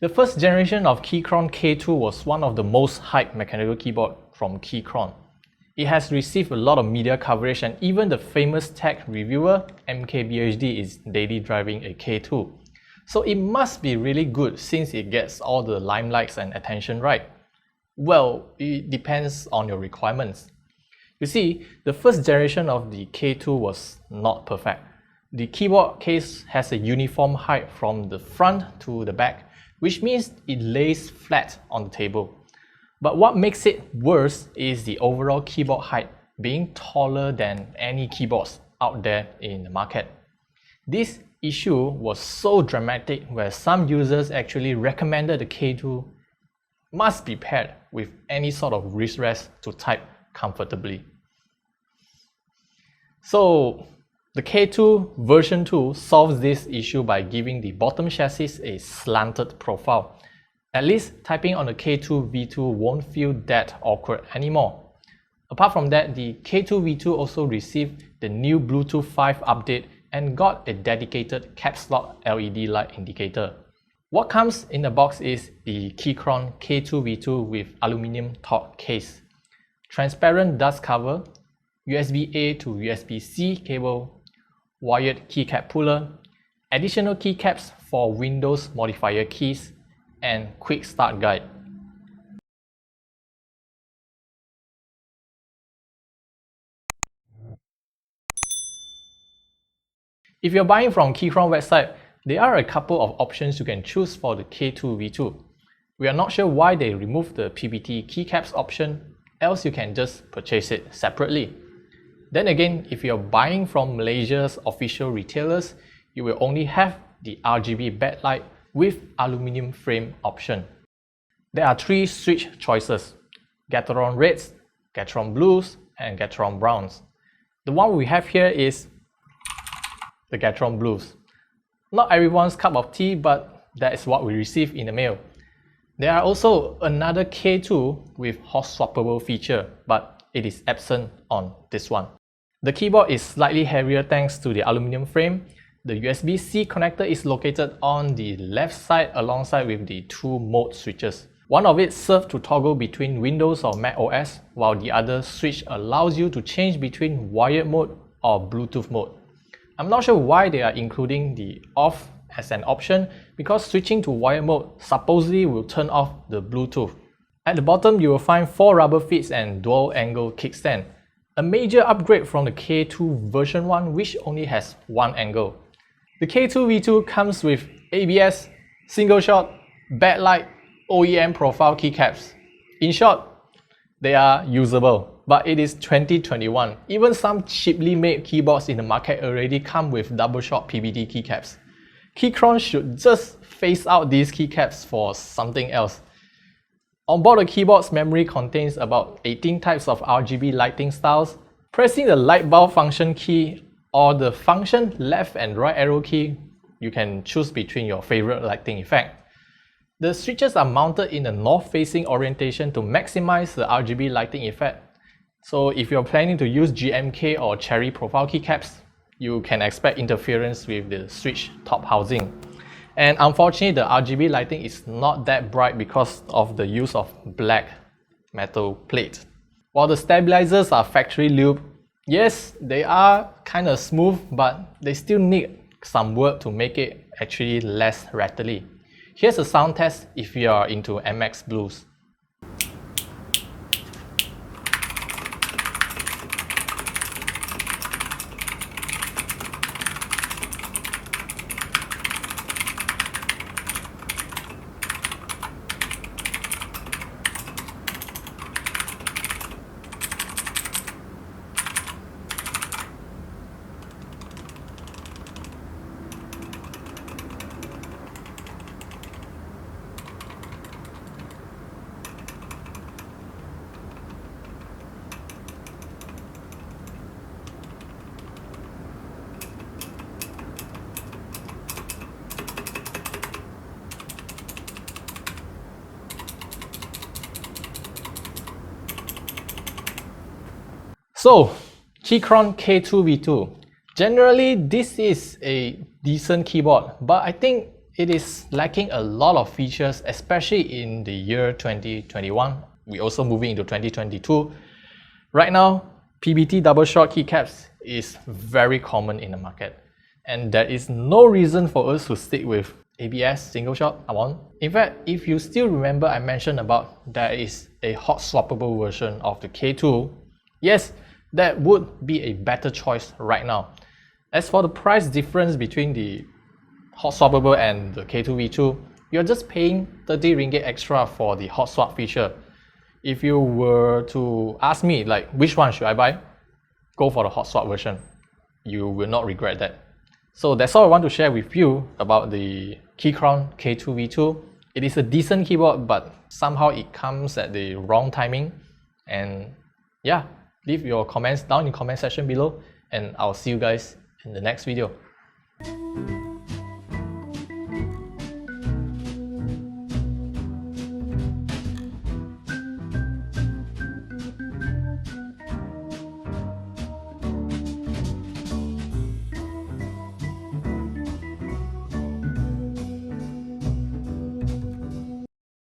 The first generation of Keychron K2 was one of the most hyped mechanical keyboard from Keychron. It has received a lot of media coverage, and even the famous tech reviewer MKBHD is daily driving a K2. So it must be really good since it gets all the limelights and attention right. Well, it depends on your requirements. You see, the first generation of the K2 was not perfect. The keyboard case has a uniform height from the front to the back, which means it lays flat on the table. But what makes it worse is the overall keyboard height being taller than any keyboards out there in the market. This issue was so dramatic where some users actually recommended the K2 must be paired with any sort of wrist rest to type comfortably. So the K2 version 2 solves this issue by giving the bottom chassis a slanted profile. At least typing on the K2 V2 won't feel that awkward anymore. Apart from that, the K2 V2 also received the new Bluetooth 5 update and got a dedicated caps lock LED light indicator. What comes in the box is the Keychron K2 V2 with aluminium top case, transparent dust cover, USB-A to USB-C cable, wired keycap puller, additional keycaps for Windows modifier keys, and quick start guide. If you're buying from Keychron website, there are a couple of options you can choose for the K2 V2. We are not sure why they removed the PBT keycaps option, else you can just purchase it separately. Then again, if you're buying from Malaysia's official retailers, you will only have the RGB backlight with aluminium frame option. There are 3 switch choices: Gateron Reds, Gateron Blues, and Gateron Browns. The one we have here is the Gateron Blues. Not everyone's cup of tea, but that is what we receive in the mail. There are also another K2 with hot swappable feature, but it is absent on this one. The keyboard is slightly heavier thanks to the aluminium frame. The USB-C connector is located on the left side alongside with the 2 mode switches. One of it serves to toggle between Windows or Mac OS, while the other switch allows you to change between wired mode or Bluetooth mode. I'm not sure why they are including the off as an option, because switching to wired mode supposedly will turn off the Bluetooth. At the bottom, you will find 4 rubber feet and dual angle kickstand. A major upgrade from the K2 version 1, which only has 1 angle. The K2 V2 comes with ABS, single shot, backlight, OEM profile keycaps. In short, they are usable, but it is 2021. Even some cheaply made keyboards in the market already come with double shot PBT keycaps. Keychron should just phase out these keycaps for something else. On board the keyboard's memory contains about 18 types of RGB lighting styles. Pressing the light bulb function key or the function left and right arrow key, you can choose between your favorite lighting effect. The switches are mounted in a north-facing orientation to maximize the RGB lighting effect. So if you're planning to use GMK or Cherry profile keycaps, you can expect interference with the switch top housing. And unfortunately, the RGB lighting is not that bright because of the use of black metal plate. While the stabilizers are factory lube, yes, they are kind of smooth, but they still need some work to make it actually less rattly. Here's a sound test if you are into MX Blues. So, Keychron K2 V2. Generally, this is a decent keyboard, but I think it is lacking a lot of features, especially in the year 2021. We're also moving into 2022. Right now, PBT double shot keycaps is very common in the market, and there is no reason for us to stick with ABS single shot. In fact, if you still remember, I mentioned about there is a hot swappable version of the K2. Yes, that would be a better choice right now. As for the price difference between the hot swappable and the K2 V2, you're just paying 30 ringgit extra for the hot swap feature. If you were to ask me like which one should I buy, go for the hot swap version. You will not regret that. So that's all I want to share with you about the Keychron K2 V2. It is a decent keyboard, but somehow it comes at the wrong timing. And yeah, leave your comments down in the comment section below, and I'll see you guys in the next video.